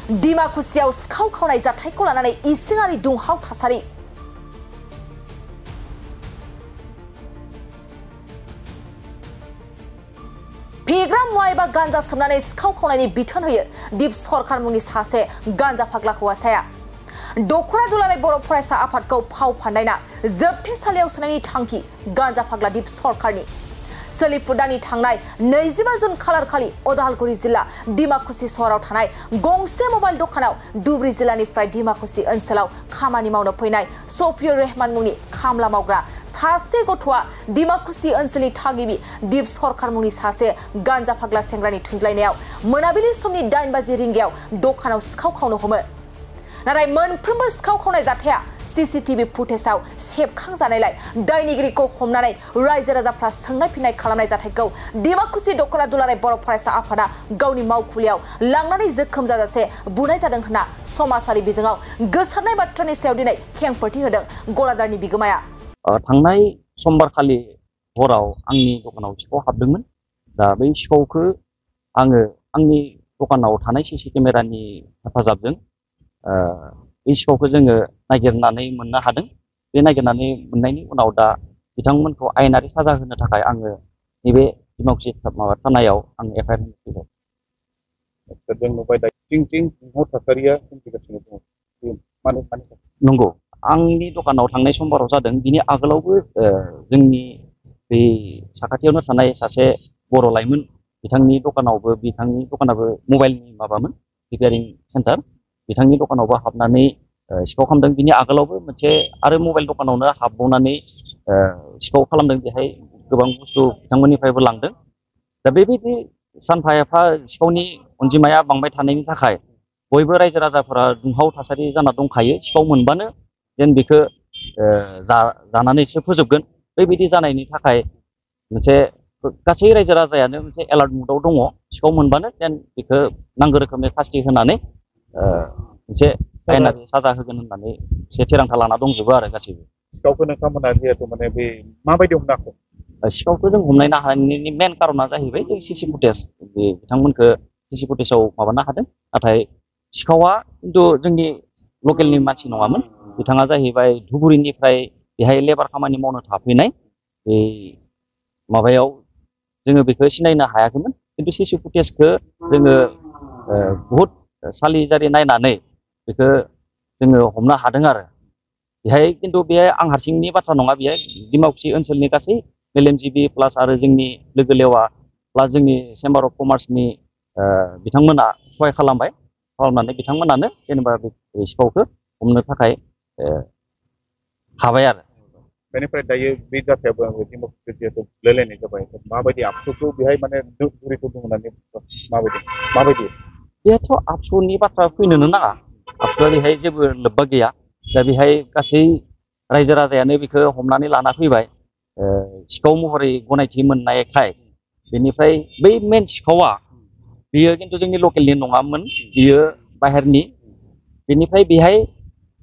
डिमाकुसियाव सिखाव खावनाय जाथायखौ लानानै इसिङारि दुंहाव थासारि फेग्रा मुवा एबा गांजा सोबनानै सिखाव खावनायनि बिथोन होयो दिप सरकार मुंनि सासे गांजा फाग्ला हौवासाया दखरा दुलाराय बर' फरायसा आफादखौ फाव फान्दायना जोबथेसालियाव सोनायनि थांखि गांजा फाग्ला दिप सरकारनि सोलिफु दाननि थांनाय 25 जुन खालार खालि उदालगुरि जिल्ला डिमाकुसि सहराव थानाय गंसे मबाइल दखानाव धुबरी जिल्लानिफ्राय डिमाकुसि ओनसोलाव खामानि मावनो फैनाय सफियुर रहमान मुंनि खामला मावग्रा सासे गथ'आ डिमाकुसि ओनसोलनि थागिबि दिप सरकार मुंनि सासे गांजा फाग्ला सेंग्रानि थुज्लायनायाव मोनाबिलि समनि 8 बाजि रिंगायाव दखानाव सिखाव खावनो हमो नाथाय मोनफ्रोमबो सिखाव खावनाय जाथाया सीसीटीवी फुटेजाव सेबखांजानायलाय दायनिगिरिखौ हमनानै रायजो राजाफ्रा सोंनाय फिननाय खालामनाय जाथायखौ डिमाकुसि दखरा दुलाराय बर' फरायसा आफादा गावनि मावखुलियाव लांनानै जोखोम जाजासे बुनाय जादों होनना समाजारि बिजोङाव गोसारनाय बाथ्रानि सायाव दिनै खेंफोरथि होदों गलादारनि बिगोमाया थांनाय समबार खालि हराव आंनि दखानाव सिखाव हाबदोंमोन दा बै सिखावखौ आङो आंनि दखानाव थानाय सीसी केमेरानि हेफाजाबजों बे सिखावखौ जोङो नागिरनानै मोननो हादों बे नागिरनानै मोननायनि उनाव दा बिथांमोनखौ आयेनारि साजा होनो थाखाय आङो नैबे डिमाकुसि थानायाव आं एफआइआर होनो फैबाय जों नुबाय दा दुंहाव थासारिया सोमजिगासिनो दङ नंगौ आंनि दखानाव थांनाय समबाराव जादों बिनि आगोलावबो जोंनि बे साखाथियावनो थानाय सासे बर' लाइमोन बिथांनि दखानाबो मबाइलनि माबामोन रिपेयारिं सेन्टार बिथांनि दखानावबो हाबनानै सिखाव खालामदों बिनि आगोलावबो मोनसे आरो मबाइल दखानावनो हाबबावनानै सिखाव खालामदों बेहाय गोबां बुस्थु बिथांमोननिफ्रायबो लांदों दा बेबायदि सानफा एफा सिखावनि अनजिमाया बांबाय थानायनि थाखाय बयबो रायजो राजाफोरा दुंहाव थासारि जाना दंखायो सिखाव मोनबानो जेन बेखौ जानानैसो फोजोबगोन बेबायदि जानायनि थाखाय मोनसे गासै रायजो राजायानो मोनसे एलार्ट मुडआव दङ सिखाव मोनबानो जेन बेखौ नांगौ रोखोमनि खास्ति होनानै मोनसे आयेनारि साजा होगोन होननानै एसे थिरांथा लाना दंजोबो आरो गासैबो सिखावखौ नोंथांमोना जिहेतु माने बे माबायदि हमनो हाखो सिखावखौ जों हमनो हानायनि मेन कारना जाहैबाय जों सीसी फुटेज बे बिथांमोनखौ सीसी फुटेजाव माबानो हादों नाथाय सिखावा खिन्थु जोंनि लकेलनि मानसि नङामोन बिथाङा जाहैबाय धुबुरीनिफ्राय बेहाय लेबार खामानि मावनो थाफैनाय बे माबायाव जोङो बेखौ सिनायनो हायाखैमोन खिन्थु सीसी फुटेजखौ जोङो बहुद सालि जारि नायनानै बेखौ जोङो हमनो हादों आरो बेहाय खिन्थु बे आं हारसिंनि बाथ्रा नङा बेहाय डिमाकुसि ओनसोलनि गासै मेलेमजिबि प्लास आरो जोंनि लोगो लेवा प्लास जोंनि चेम्बार अफ कमार्सनि बिथांमोना सहाय खालामनानै बिथांमोनानो जेनेबा बे सिखावखौ हमनो थाखाय हाबाय आरो बेनिफ्राय दायो बे जाथायाबो डिमाकुसि जिहेतु बुलायलायनाय जाबाय माबायदि आबसुखौ बेहाय माने धुबुरीखौ दं होननानै माबायदि बेथ' आबसुनि बाथ्रा फैनोनो नाङा आबसुआ बेहाय जेबो लोब्बा गैया दा बेहाय गासै रायजो राजायानो बेखौ हमनानै लाना फैबाय सिखाव महरै गनायथि मोननायखाय बेनिफ्राय बै मेन सिखावा बियो खिन्थु जोंनि लकेलनि नङामोन बियो बाहेरनि बेनिफ्राय बेहाय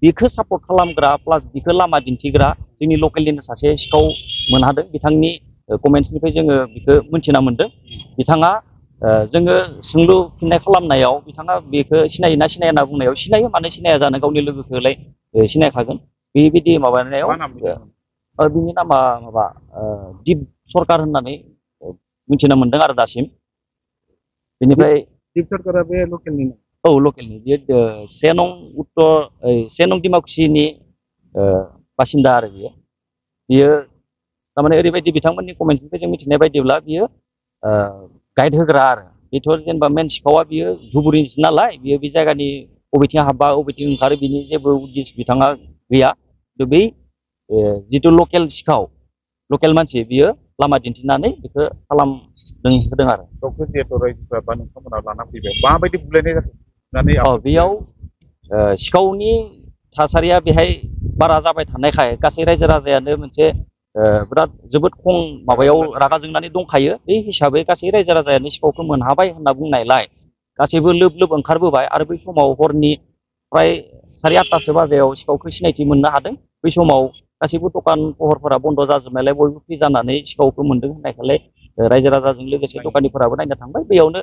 बेखौ सापर्ट खालामग्रा प्लास बेखौ लामा दिन्थिग्रा जोंनि लकेलनिनो सासे सिखाव मोनहादों बिथांनि कमेन्ट्सनिफ्राय जोङो बेखौ मोनथिना मोन्दों बिथाङा जोङो सोंलु फिननाय खालामनायाव बिथाङा बेखौ सिनायो ना सिनाया होनना बुंनायाव सिनायो मानो सिनाया जानो गावनि लोगोखौलाय सिनायखागोन बेबायदि माबानायाव बिनि नामा माबा दिप सरकार होननानै मिथिना मोन्दों आरो दासिम बेनिफ्राय दिप सरकारा बे लकेलनि औ लकेलनि बेयो 1 नं डिमाकुसिनि बासिन्दा आरो बियो थारमाने ओरैबायदि बिथांमोननि कमेन्टनिफ्राय जों मिथिनाय बायदिब्ला बियो गाइड होग्रा आरो बेथ' जेनेबा मेन सिखावा बियो धुबुरीनिसो नालाय बियो बे जायगानि बबेथिं हाबा बबेथिं ओंखारो बिनि जेबो उद्दिस बिथाङा गैया बै जिथु लकेल सिखाव लकेल मानसि बियो लामा दिन्थिनानै बेखौ होदों आरो गावखौ जिहेतु रायजोफ्रा बा नोंथांमोना लाना फैबाय माबायदि बुलायनाय जाखो बेयाव सिखावनि थासारिया बेहाय बारा जाबाय थानायखाय गासै रायजो राजायानो मोनसे बिराद जोबोद खम माबायाव रागा जोंनानै दंखायो बे हिसाबै गासै रायजो राजायानो सिखावखौ मोनहाबाय होनना बुंनायलाय गासैबो लोब लोब ओंखारबोबाय आरो बै समाव हरनि फ्राय 8:30 बाजियाव सिखावखौ सिनायथि मोननो हादों बै समाव गासैबो दखान पहरफोरा बन्द जाजोबनायलाय बयबो फ्रि जानानै सिखावखौ मोन्दों होननायखाय रायजो राजाजों लोगोसे दखानिफोराबो नायनो थांबाय बेयावनो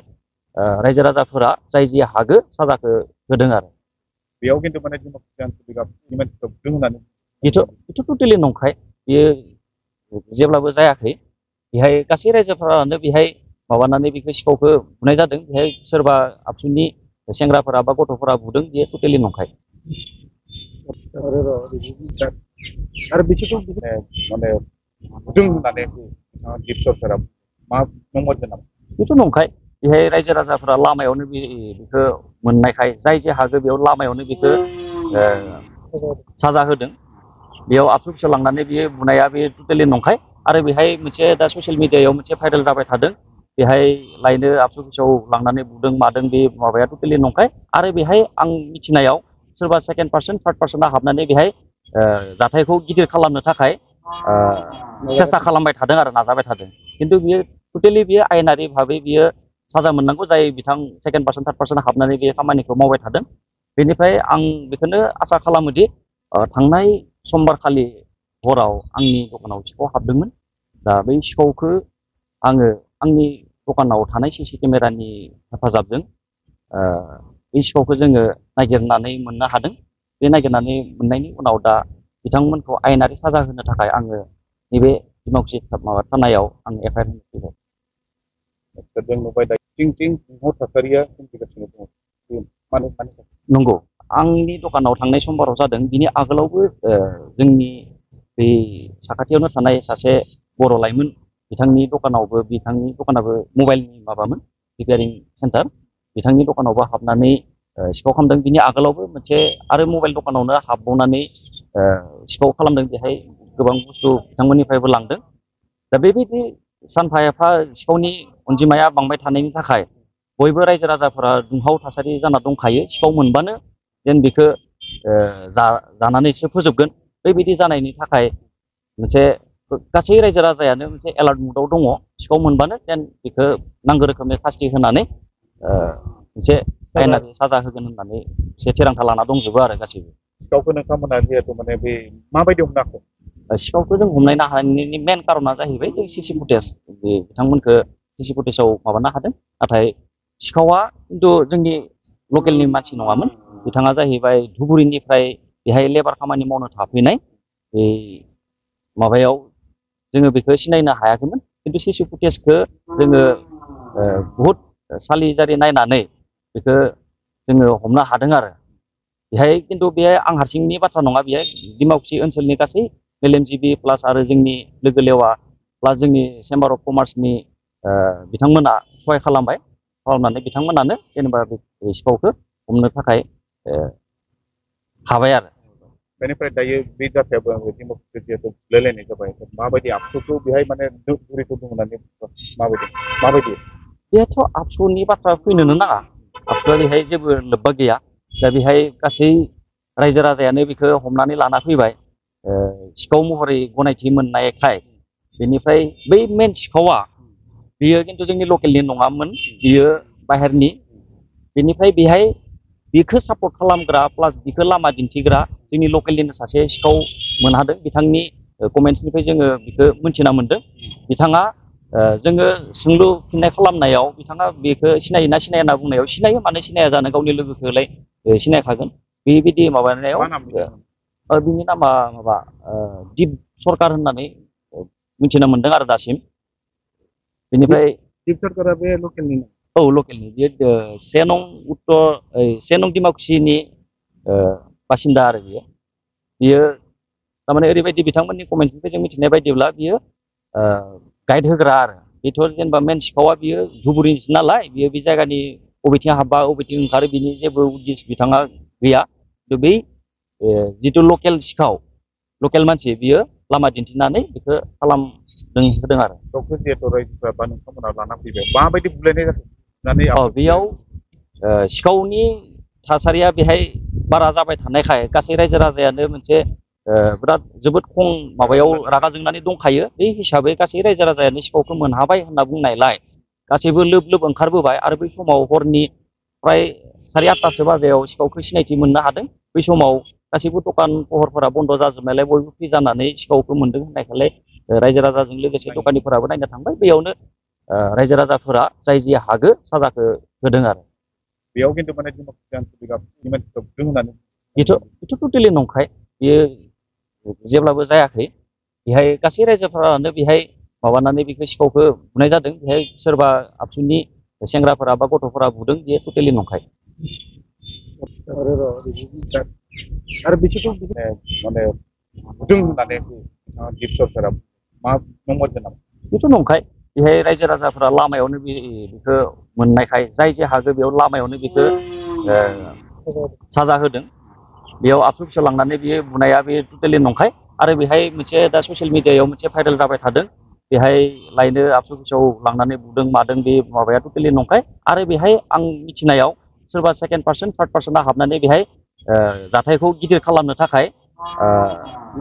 रायजो राजाफोरा जाय जि हागो साजाखौ होदों आरो बेयाव खिन्थु माने डेम'क्रेटिक आनसलिकआ मानसिफ्रा बुदों होननानै बेथ' टटेलि नंखाय बेयो जेब्लाबो जायाखै बेहाय गासै रायजोफोरानो बेहाय माबानानै बेखौ सिखावखौ बुनाय जादों बेहाय सोरबा आबसुनि सेंग्राफोरा बा गथ'फोरा बुदों बेयो टटेलि नंखाय आरो बिसोरथ' माने बुदों होननानै दिप सरकारा मा नंमारगौ नामा बेथ' नंखाय बेहाय रायजो राजाफोरा लामायावनो बेखौ मोननायखाय जाय जे हागो बेयाव लामायावनो बेखौ साजा होदों बेयाव आबसु अफिसाव लांनानै बेयो बुनाया बे टटेलि नंखाय आरो बेहाय मोनसे दा ससियेल मिडियायाव मोनसे भाइरेल जाबाय थादों बेहाय लायनो आबसु अफिसाव लांनानै बुदों मादों बे माबाया टटेलि नंखाय आरो बेहाय आं मिथिनायाव सोरबा सेकेन्ड पार्सन थार्ड पार्सना हाबनानै बेहाय जाथायखौ गिदिर खालामनो थाखाय सेस्था खालामबाय थादों आरो नाजाबाय थादों खिन्थु बियो टटेलि बियो आयेनारि भाबै बियो साजा मोननांगौ जाय बिथां सेकेन्ड पार्सन थार्ड पार्सन हाबनानै बे खामानिखौ मावबाय थादों बेनिफ्राय आं बेखौनो आसा खालामोदि थांनाय समबारखालि हराव आंनि दखानाव सिखाव हाबदोंमोन दा बै सिखावखौ आङो आंनि दखानाव थानाय सिसि केमेरानि हेफाजाबजों बे सिखावखौ जोङो नागिरनानै मोननो हादों बे नागिरनानै मोननायनि उनाव दा बिथांमोनखौ आयेनारि साजा होनो थाखाय आङो नैबे डिमाकुसि माबा थानायाव आं एफआइआर होनो फैबाय जों नुबाय दा थिं थासारिया सोमजिगासिनो दङ नंगौ आंनि दखानाव थांनाय समबाराव जादों बिनि आगोलावबो जोंनि बे साखाथियावनो थानाय सासे बर' लाइमोन बिथांनि दखानाबो मबाइलनि माबामोन रिपेयारिं सेन्टार बिथांनि दखानावबो हाबनानै सिखाव खालामदों बिनि आगोलावबो मोनसे आरो मबाइल दखानावनो हाबबावनानै सिखाव खालामदों बेहाय गोबां बुस्थु बिथांमोननिफ्रायबो लांदों दा बेबायदि सानफा एफा सिखावनि अनजिमाया बांबाय थानायनि थाखाय बयबो रायजो राजाफोरा दुंहाव थासारि जाना दंखायो सिखाव मोनबानो जेन बेखौ जानानैसो फोजोबगोन बेबायदि जानायनि थाखाय मोनसे गासै रायजो राजायानो मोनसे एलार्ट मुडआव दङ सिखाव मोनबानो जेन बेखौ नांगौ रोखोमनि शास्ति होनानै मोनसे आयेनारि साजा होगोन होननानै एसे थिरांथा लाना दंजोबो आरो गासैबो सिखावखौ नोंथांमोना जिहेतु माने बे माबायदि हमनांगौ सिखावखौ जों हमनायनो हानायनि मेन कारना जाहैबाय जों सिसि फुटेज बे बिथांमोनखौ सिसि फुटेजाव माबानो हादों नाथाय सिखावा खिन्थु जोंनि लकेलनि मानसि नङामोन बिथाङा जाहैबाय धुबुरीनिफ्राय बेहाय लेबार खामानि मावनो थाफैनाय बे माबायाव जोङो बेखौ सिनायनो हायाखैमोन खिन्थु सिसि फुटेजखौ जोङो बहुद सालिजारि नायनानै बेखौ जोङो हमनो हादों आरो बेहाय खिन्थु बेहाय आं हारसिंनि बाथ्रा नङा बेहाय डिमाकुसि ओनसोलनि गासै मेलेमजिबि प्लास आरो जोंनि लोगो लेवा प्लास जोंनि चेम्बार अफ कमार्सनि बिथांमोना सहाय खालामनानै बिथांमोनानो जेनेबा बे सिखावखौ हमनो थाखाय हाबाय आरो बेनिफ्राय दायो बे जाथायाबो डेम'क्रेटिक जिहेतु बुलायलायनाय जाबाय माबायदि आबसुखौ बेहाय माने जुरित दं होननानै माबायदि बेथ' आबसुनि बाथ्रा फैनोनो नाङा आबसुआ बेहाय जेबो लोब्बा गैया दा बेहाय गासै रायजो राजायानो बेखौ हमनानै लाना फैबाय सिखाव महरै गनायथि मोननायखाय बेनिफ्राय बै मेन सिखावा बियो खिन्थु जोंनि लकेलनि नङामोन बियो बाहेरनि बेनिफ्राय बेहाय बेखौ सापर्ट खालामग्रा प्लास बेखौ लामा दिन्थिग्रा जोंनि लकेलनिनो सासे सिखाव मोनहादों बिथांनि कमेन्ट्सनिफ्राय जोङो बेखौ मोनथिना मोन्दों बिथाङा जोङो सोंलु फिननाय खालामनायाव बिथाङा बेखौ सिनायोना सिनाया होनना बुंनायाव सिनायो मानो सिनाया जानो गावनि लोगोखौलाय सिनायखागोन बेबायदि माबानायाव बिनि नामा माबा दिप सरकार होननानै मिथिनो मोन्दों आरो दासिम बेनिफ्राय दिप सरकारा बे लकेलनि औ लकेलनि बियो 1 नं डिमाकुसिनि बासिन्दा आरो बियो थारमाने ओरैबायदि बिथांमोननि कमेन्टनिफ्राय जों मिथिनाय बायदिब्ला बियो गाइड होग्रा आरो बेथ' जेनेबा मेन सिखावा बियो धुबुरीनिसो नालाय बियो बे जायगानि बबेथिं हाबा बबेथिं ओंखारो बिनि जेबो उद्दिस बिथाङा गैया बै जिथु लकेल सिखाव लकेल मानसि बियो लामा दिन्थिनानै बेखौ होदों आरो डक्टर जिहेतु रायजोफ्रा बा नोंथांमोना लाना फैबाय माबायदि बुलायनाय जाखो होननानै बेयाव सिखावनि थासारिया बेहाय बारा जाबाय थानायखाय गासै रायजो राजायानो मोनसे बिराद जोबोद खम माबायाव रागा जोंनानै दंखायो बे हिसाबै गासै रायजो राजायानो सिखावखौ मोनहाबाय होनना बुंनायलाय गासैबो लोब लोब ओंखारबोबाय आरो बै समाव हरनि फ्राय 8:30 बाजियाव सिखावखौ सिनायथि मोननो हादों बै समाव गासैबो दखान सहरफोरा बन्द' जाजोबनायलाय बयबो फ्रि जानानै सिखावखौ मोन्दों होननायखाय रायजो राजाजों लोगोसे दखानिफोराबो नायनो थांबाय बेयावनो रायजो राजाफोरा जाय जि हागो साजाखौ होदों आरो बेयाव खिन्थु माने डेम'क्रेसि आनसलिकआ मानसिफ्रा बुदों होननानै बेथ' टटेलि नंखाय बेयो जेब्लाबो जायाखै बेहाय गासै रायजोफोरानो बेहाय माबानानै बेखौ सिखावखौ बुनाय जादों बेहाय सोरबा आबसुनि सेंग्राफोरा बा गथ'फोरा बुदों बेयो टटेलि नंखाय आरो बिसोरथ' माने बुदों होननानै दिप सरकारा मा नंमारगौ नामा बेथ' नंखाय बेहाय रायजो राजाफोरा लामायावनो बेखौ मोननायखाय जाय जे हागो बेयाव लामायावनो बेखौ साजा होदों बेयाव आबसु अफिसाव लांनानै बेयो बुनाया बे टटेलि नंखाय आरो बेहाय मोनसे दा ससियेल मिडियायाव मोनसे भाइरेल जाबाय थादों बेहाय लायनो आबसु अफिसाव लांनानै बुदों मादों बे माबाया टटेलि नंखाय आरो बेहाय आं मिथिनायाव सोरबा सेकेन्ड पार्सन थार्ड पार्सना हाबनानै बेहाय जाथायखौ गिदिर खालामनो थाखाय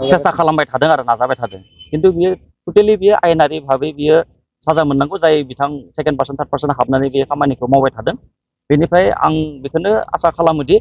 सेस्था खालामबाय थादों आरो नाजाबाय थादों खिन्थु बियो टटेलि बियो आयेनारि भाबै बियो साजा मोननांगौ जाय बिथां सेकेन्ड पार्सन थार्ड पार्सन हाबनानै बे खामानिखौ मावबाय थादों बेनिफ्राय आं बेखौनो आसा खालामोदि